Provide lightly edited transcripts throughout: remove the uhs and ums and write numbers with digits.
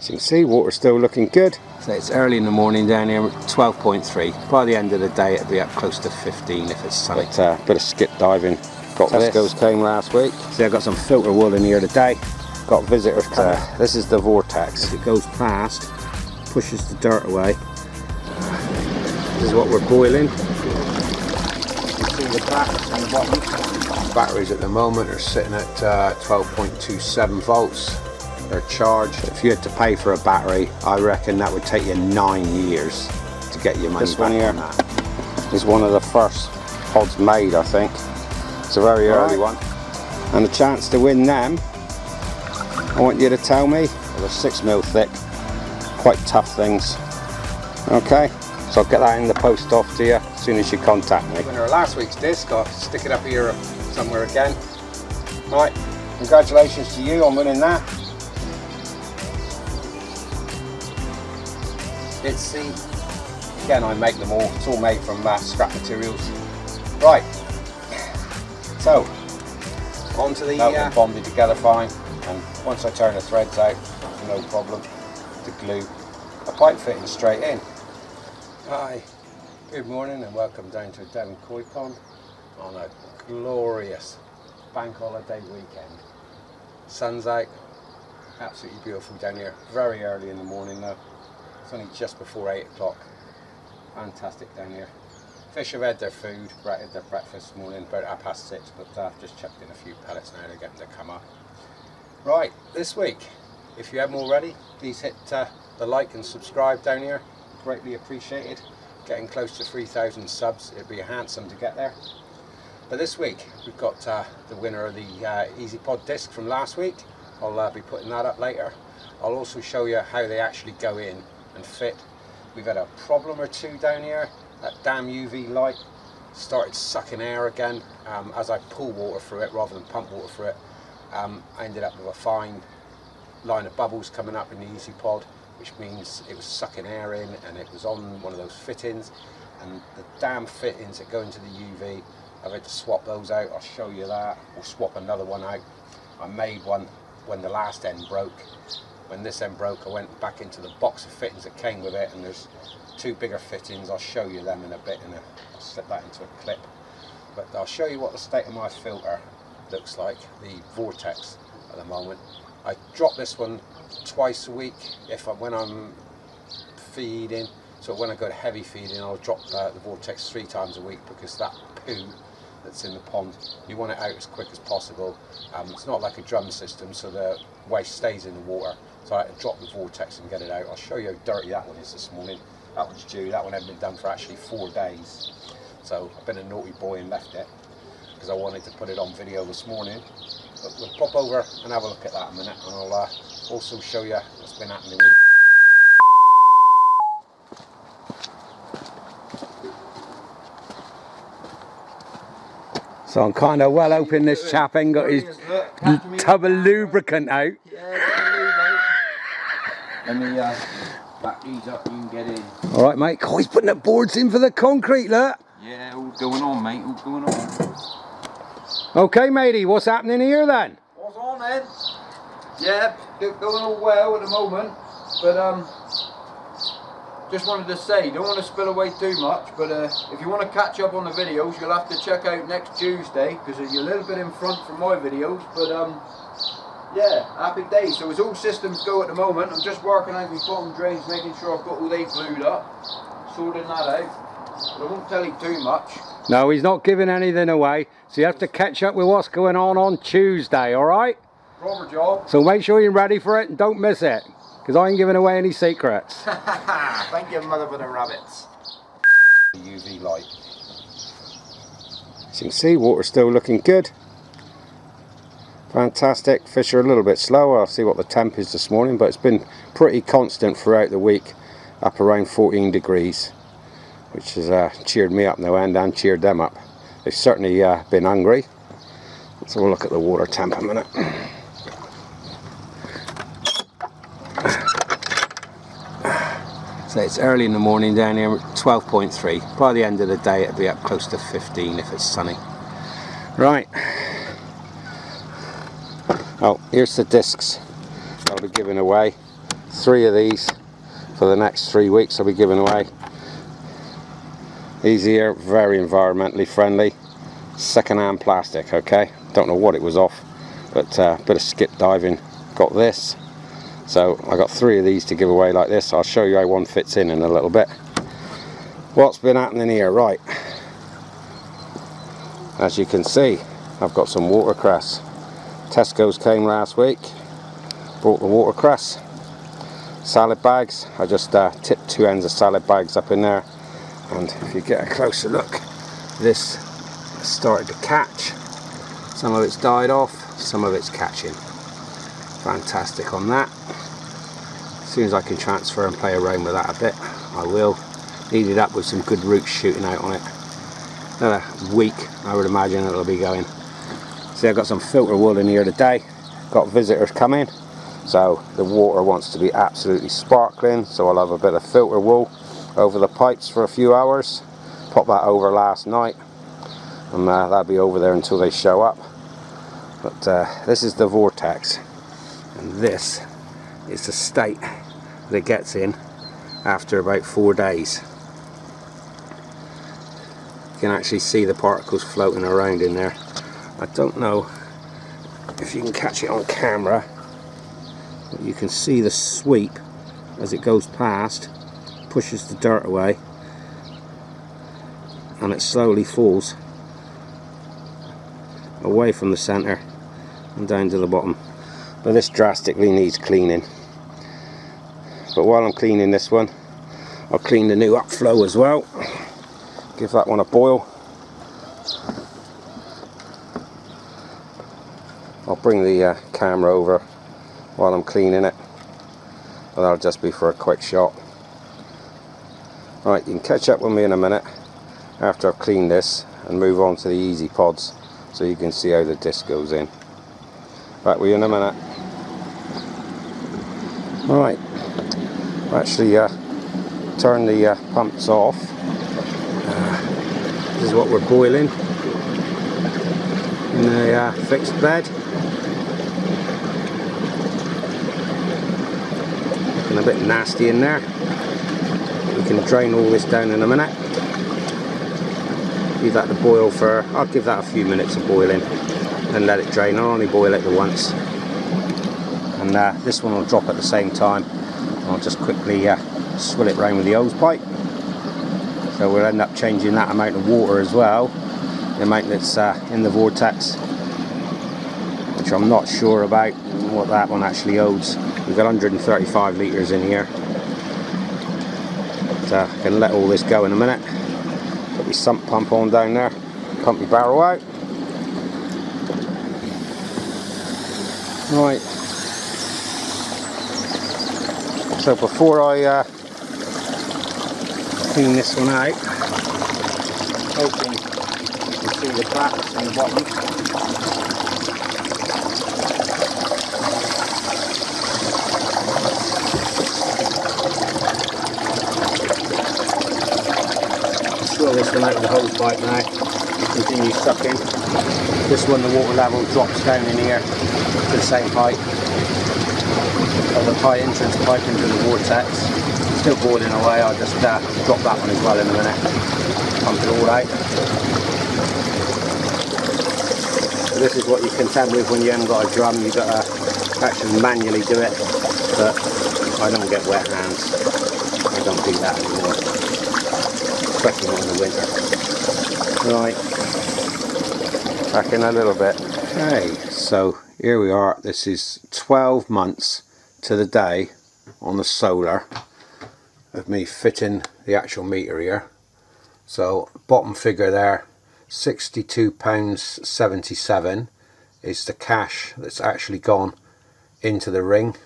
As you can see, water's still looking good. So it's early in the morning down here, 12.3. By the end of the day it'll be up close to 15 if it's sunny. But a bit of skip diving. Got Tesco's came last week. See, I got some filter wool in here today. Got visitors coming. This is the vortex. As it goes past, pushes the dirt away. This is what we're boiling. You see the plaques on the bottom. Batteries at the moment are sitting at 12.27 volts. They're charged. If you had to pay for a battery, I reckon that would take you 9 years to get your money back on that. This one here is one of the first pods made, I think. It's a very early one. And the chance to win them, I want you to tell me, they're 6mm thick, quite tough things. Okay, so I'll get that in the post off to you as soon as you contact me. Winner of last week's disc, I'll stick it up here somewhere again. Right, congratulations to you on winning that. It's the, again I make them all, it's all made from scrap materials. Right, so onto the bonded together fine, and once I turn the threads out, no problem, to glue a pipe fitting straight in. Hi, good morning and welcome down to DevonKoi pond on a glorious bank holiday weekend. Sun's out, absolutely beautiful down here, very early in the morning though. It's only just before 8 o'clock. Fantastic down here. Fish have had their food, had their breakfast this morning, about 6:30, but I've just chucked in a few pellets now to get them to come up. Right, this week, if you haven't already, please hit the like and subscribe down here. Greatly appreciated. Getting close to 3,000 subs, it'd be handsome to get there. But this week, we've got the winner of the Easypod disc from last week. I'll be putting that up later. I'll also show you how they actually go in and fit. We've had a problem or two down here. That damn UV light started sucking air again as I pull water through it rather than pump water through it. I ended up with a fine line of bubbles coming up in the Easypod, which means it was sucking air in and it was on one of those fittings, and the damn fittings that go into the UV, I've had to swap those out. I'll show you that. We'll swap another one out. I made one when the last end broke. When this end broke, I went back into the box of fittings that came with it, and there's two bigger fittings. I'll show you them in a bit, and I'll slip that into a clip. But I'll show you what the state of my filter looks like, the vortex at the moment. I drop this one twice a week when I'm feeding. So when I go to heavy feeding, I'll drop the vortex 3 times a week, because that poo that's in the pond, you want it out as quick as possible. It's not like a drum system, so the waste stays in the water. So I had to drop the vortex and get it out. I'll show you how dirty that one is this morning. That one's due. That one hadn't been done for actually 4 days. So I've been a naughty boy and left it, because I wanted to put it on video this morning. But we'll pop over and have a look at that in a minute, and I'll also show you what's been happening with. So I'm kind of well hoping this chap ain't got his tub of lubricant out. Yeah, let me back these up, you can get in. Alright mate, oh, he's putting the boards in for the concrete, look. Yeah, all going on mate, all going on. Okay matey, what's happening here then? What's on then? Yeah, going all well at the moment, but just wanted to say, don't want to spill away too much, but if you want to catch up on the videos, you'll have to check out next Tuesday, because you're a little bit in front from my videos, but yeah, happy days. So it's all systems go at the moment. I'm just working out my bottom drains, making sure I've got all they glued up, sorting that out, but I won't tell you too much. No, he's not giving anything away, so you have to catch up with what's going on Tuesday, alright? Proper job. So make sure you're ready for it and don't miss it, because I ain't giving away any secrets. Thank you, mother, for the rabbits. UV light. As you can see, water's still looking good. Fantastic. Fish are a little bit slower. I'll see what the temp is this morning, but it's been pretty constant throughout the week, up around 14 degrees, which has cheered me up no end and cheered them up. They've certainly been hungry. Let's have a look at the water temp a minute. So it's early in the morning down here, 12.3. By the end of the day it'll be up close to 15 if it's sunny. Right. Oh, here's the discs I'll be giving away. 3 of these for the next 3 weeks I'll be giving away. These here, very environmentally friendly, second-hand plastic, okay? Don't know what it was off, but a bit of skip diving got this. So I got 3 of these to give away like this. I'll show you how one fits in a little bit. What's been happening here? Right, as you can see, I've got some watercress. Tesco's came last week, brought the watercress. Salad bags, I just tipped 2 ends of salad bags up in there, and if you get a closer look, this started to catch. Some of it's died off, some of it's catching. Fantastic on that. As soon as I can transfer and play around with that a bit, I will. Knead it up with some good roots shooting out on it. Another week I would imagine it'll be going. See, I've got some filter wool in here today. Got visitors coming, so the water wants to be absolutely sparkling, so I'll have a bit of filter wool over the pipes for a few hours. Popped that over last night, and that'll be over there until they show up. But this is the vortex, and this is the state that it gets in after about 4 days. You can actually see the particles floating around in there. I don't know if you can catch it on camera, but you can see the sweep as it goes past, pushes the dirt away, and it slowly falls away from the centre and down to the bottom. But this drastically needs cleaning. But while I'm cleaning this one, I'll clean the new upflow as well. Give that one a boil. I'll bring the camera over while I'm cleaning it, but that'll just be for a quick shot. Right, you can catch up with me in a minute after I've cleaned this and move on to the Easypods so you can see how the disc goes in. Back with you in a minute. Right, actually turn the pumps off. This is what we're boiling in a fixed bed. Looking a bit nasty in there. We can drain all this down in a minute. Leave that to boil for, I'll give that a few minutes of boiling and let it drain. I'll only boil it the once. And this one will drop at the same time. I'll just quickly swill it round with the hose pipe. So we'll end up changing that amount of water as well, the amount that's in the vortex, which I'm not sure about what that one actually holds. We've got 135 litres in here. So I can let all this go in a minute. Put my sump pump on down there, pump my barrel out. Right. So before I clean this one out, hoping you can see the plaques on the bottom. Swirl this one out with the hose pipe now, continue sucking. This one the water level drops down in here to the same height of the high entrance pipe into the vortex. Still boiling away, I'll just drop that one as well in a minute. Pump it all out. So this is what you contend with when you haven't got a drum, you've got to actually manually do it, but I don't get wet hands. I don't do that anymore, especially not in the winter. Right, back in a little bit. Okay, so here we are. This is 12 months to the day on the solar of me fitting the actual meter here. So bottom figure there, £62.77 is the cash that's actually gone into the ring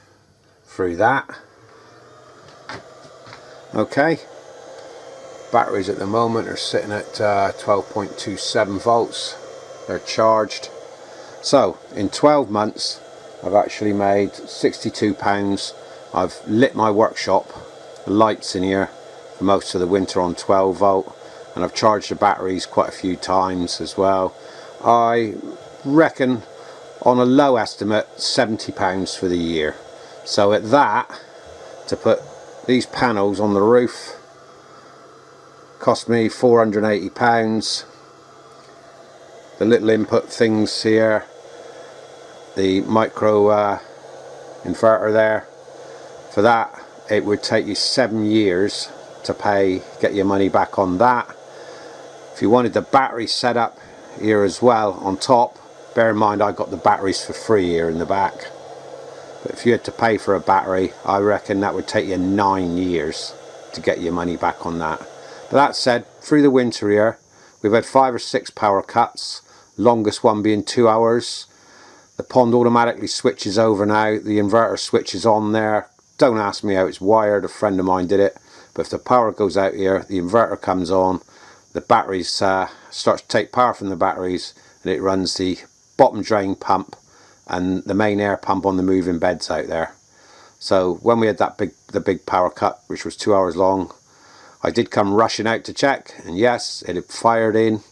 through that. Okay, batteries at the moment are sitting at 12.27 volts. They're charged. So in 12 months I've actually made £62. I've lit my workshop, the lights in here for most of the winter on 12 volt, and I've charged the batteries quite a few times as well. I reckon on a low estimate £70 for the year. So at that to put these panels on the roof. Cost me £480. The little input things here, the micro inverter there, for that it would take you 7 years to pay, get your money back on that. If you wanted the battery set up here as well on top, bear in mind I got the batteries for free here in the back, but if you had to pay for a battery, I reckon that would take you 9 years to get your money back on that. But that said, through the winter here we've had 5 or 6 power cuts, longest one being 2 hours. The pond automatically switches over now, the inverter switches on there. Don't ask me how it's wired, a friend of mine did it, but if the power goes out here, the inverter comes on, the batteries starts to take power from the batteries, and it runs the bottom drain pump and the main air pump on the moving beds out there. So when we had the big power cut, which was 2 hours long, I did come rushing out to check, and yes, it had fired in,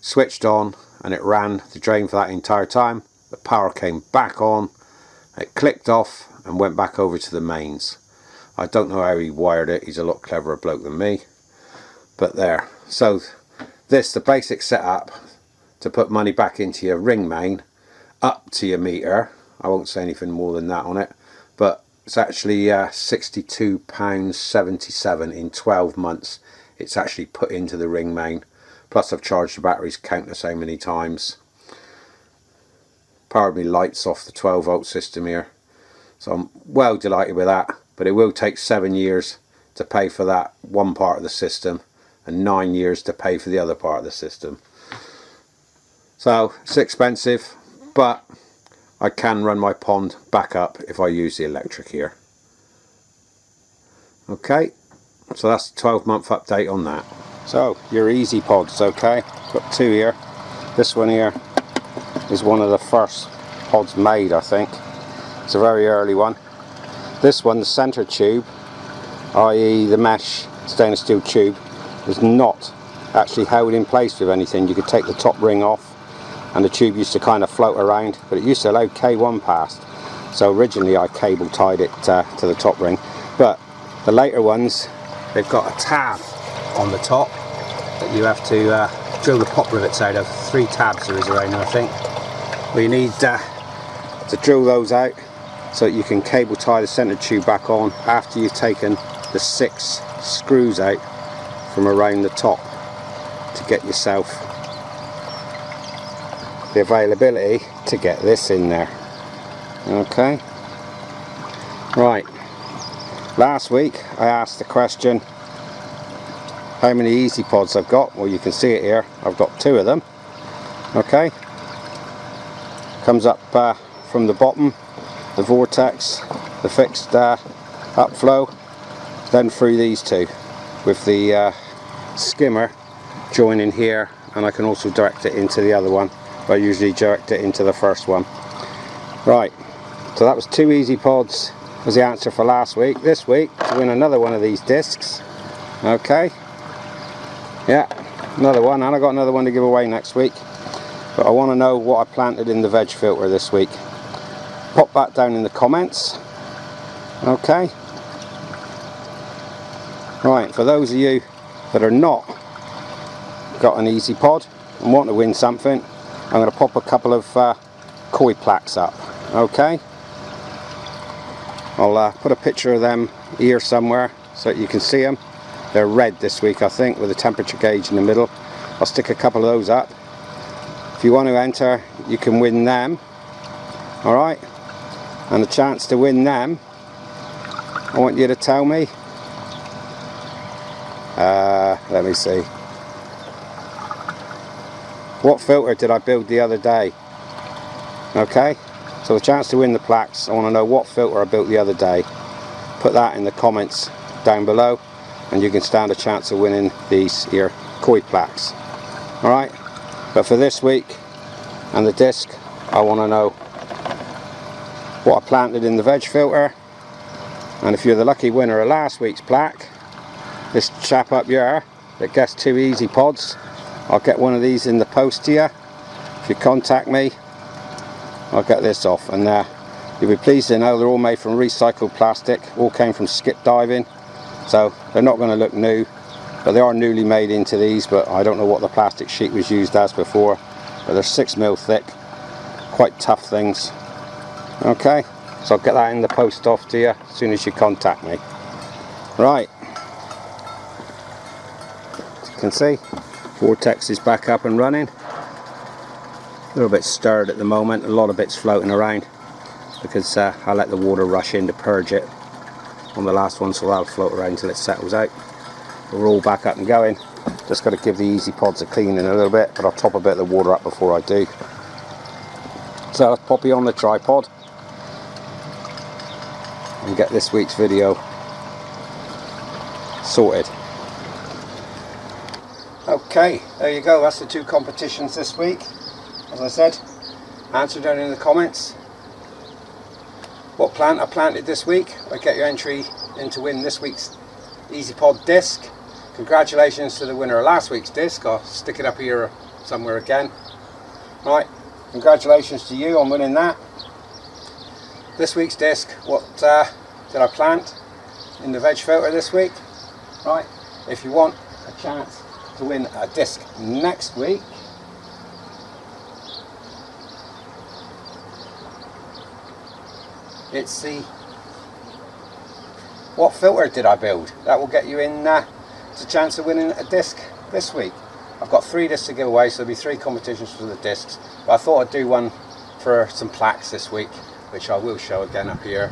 switched on, and it ran the drain for that entire time. The power came back on, it clicked off and went back over to the mains. I don't know how he wired it, he's a lot cleverer bloke than me, but there. So this, the basic setup to put money back into your ring main up to your meter. I won't say anything more than that on it, but it's actually £62.77 in 12 months. It's actually put into the ring main. Plus I've charged the batteries countless how many times. Powered me lights off the 12 volt system here. So I'm well delighted with that. But it will take 7 years to pay for that one part of the system and 9 years to pay for the other part of the system. So it's expensive, but I can run my pond back up if I use the electric here. Okay, so that's a 12-month update on that. So your Easypods, okay, got 2 here. This one here is one of the first pods made, I think. It's a very early one. This one, the centre tube, i.e. the mesh stainless steel tube, was not actually held in place with anything. You could take the top ring off and the tube used to kind of float around, but it used to allow K1 past. So originally I cable tied it to the top ring, but the later ones, they've got a tab on the top that you have to drill the pop rivets out of. 3 tabs there is around there, I think. Well, you need to drill those out so that you can cable tie the centre tube back on after you've taken the 6 screws out from around the top to get yourself the availability to get this in there. Okay, right, last week I asked the question how many Easypods I've got. Well, you can see it here, I've got 2 of them. Okay, comes up from the bottom, the vortex, the fixed upflow, then through these 2 with the skimmer joining here, and I can also direct it into the other one. I usually direct it into the first one. Right, so that was 2 Easypods was the answer for last week. This week, to win another one of these discs. Okay, yeah, another one, and I got another one to give away next week. But I want to know what I planted in the veg filter this week. Pop that down in the comments. Okay, right, for those of you that are not got an Easypod and want to win something, I'm going to pop a couple of koi plaques up. Okay, I'll put a picture of them here somewhere so that you can see them. They're red this week, I think, with a temperature gauge in the middle. I'll stick a couple of those up. If you want to enter, you can win them. Alright, and the chance to win them, I want you to tell me, let me see, what filter did I build the other day? Okay, so the chance to win the plaques, I want to know what filter I built the other day. Put that in the comments down below and you can stand a chance of winning these here koi plaques. Alright, but for this week and the disc, I want to know what I planted in the veg filter, and if you're the lucky winner of last week's plaque, this chap up here that gets 2 Easypods, I'll get one of these in the post to you. If you contact me, I'll get this off, and You'll be pleased to know they're all made from recycled plastic, all came from skip diving, so they're not going to look new, but they are newly made into these, but I don't know what the plastic sheet was used as before, but they're 6mm thick, quite tough things. Okay, so I'll get that in the post off to you as soon as you contact me. Right, as you can see, Vortex is back up and running. A little bit stirred at the moment, a lot of bits floating around because I let the water rush in to purge it on the last one, so that'll float around until it settles out. But we're all back up and going. Just got to give the Easypods a clean in a little bit, but I'll top a bit of the water up before I do. So let's pop you on the tripod and get this week's video sorted. Okay, there you go, that's the 2 competitions this week. As I said, answer down in the comments what plant I planted this week. I get your entry in to win this week's Easypod disc. Congratulations to the winner of last week's disc. I'll stick it up here somewhere again. Right, congratulations to you on winning that. This week's disc, what did I plant in the veg filter this week? Right, if you want a chance to win a disc next week, it's the what filter did I build? That will get you in to chance of winning a disc this week. I've got 3 discs to give away, so there'll be 3 competitions for the discs, but I thought I'd do one for some plaques this week, which I will show again up here.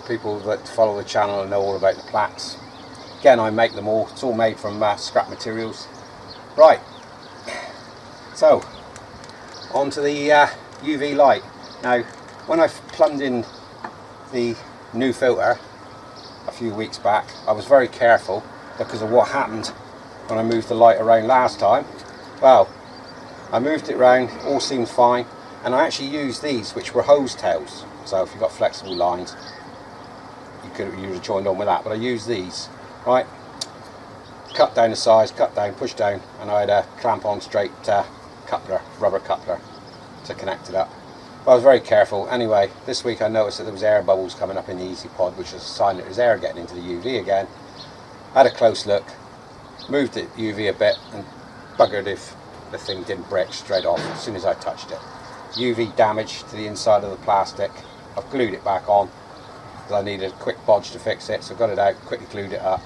People that follow the channel and know all about the plaques. Again, I make them all. It's all made from scrap materials. Right, so on to the UV light. Now, when I plumbed in the new filter a few weeks back, I was very careful because of what happened when I moved the light around last time. Well, I moved it around, all seemed fine, and I actually used these, which were hose tails. So if you've got flexible lines, you would have joined on with that, but I used these. Right, cut down the size, cut down, push down, and I had a clamp on straight coupler, rubber coupler to connect it up. But I was very careful. Anyway, this week I noticed that there was air bubbles coming up in the Easypod, which was a sign that there's air getting into the UV again. I had a close look, moved the UV a bit, and buggered if the thing didn't break straight off as soon as I touched it. UV damage to the inside of the plastic. I've glued it back on because I needed a quick bodge to fix it, so got it out, quickly glued it up,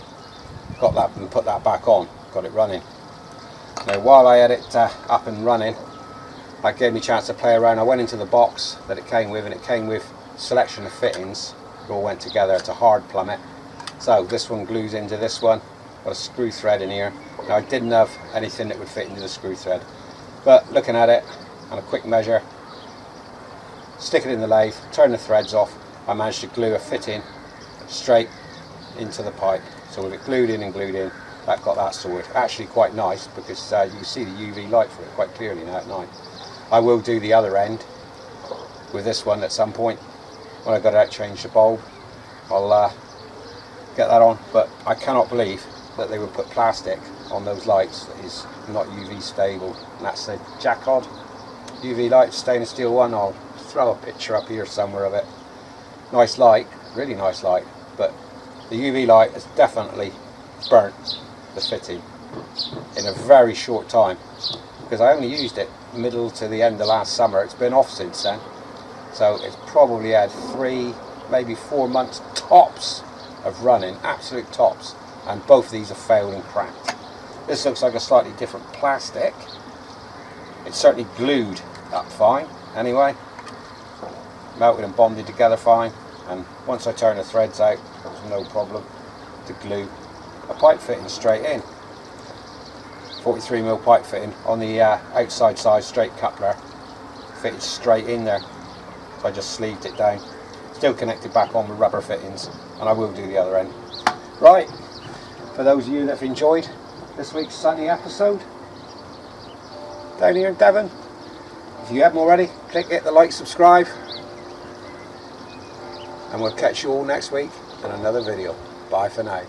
got that and put that back on, got it running. Now while I had it up and running, it gave me a chance to play around. I went into the box that it came with, and it came with a selection of fittings. It all went together to hard plumb it. So this one glues into this one, got a screw thread in here. Now I didn't have anything that would fit into the screw thread, but looking at it on a quick measure, stick it in the lathe, turn the threads off, I managed to glue a fitting straight into the pipe. So with it glued in and glued in, that got that sorted. Actually quite nice, because you can see the UV light for it quite clearly now at night. I will do the other end with this one at some point. When I got out, change the bulb, I'll get that on. But I cannot believe that they would put plastic on those lights that is not UV stable. And that's the Jacod UV light, stainless steel one. I'll throw a picture up here somewhere of it. Nice light, really nice light. But the UV light has definitely burnt the fitting in a very short time, because I only used it middle to the end of last summer. It's been off since then, so it's probably had 3, maybe 4 months tops of running, absolute tops, and both of these have failed and cracked. This looks like a slightly different plastic. It's certainly glued up fine anyway, melted and bonded together fine, and once I turn the threads out, there's no problem to glue a pipe fitting straight in. 43mm pipe fitting on the outside side straight coupler, fitted straight in there. So I just sleeved it down, still connected back on with rubber fittings, and I will do the other end. Right, for those of you that have enjoyed this week's sunny episode down here in Devon, if you haven't already, hit the like, subscribe, and we'll catch you all next week in another video. Bye for now.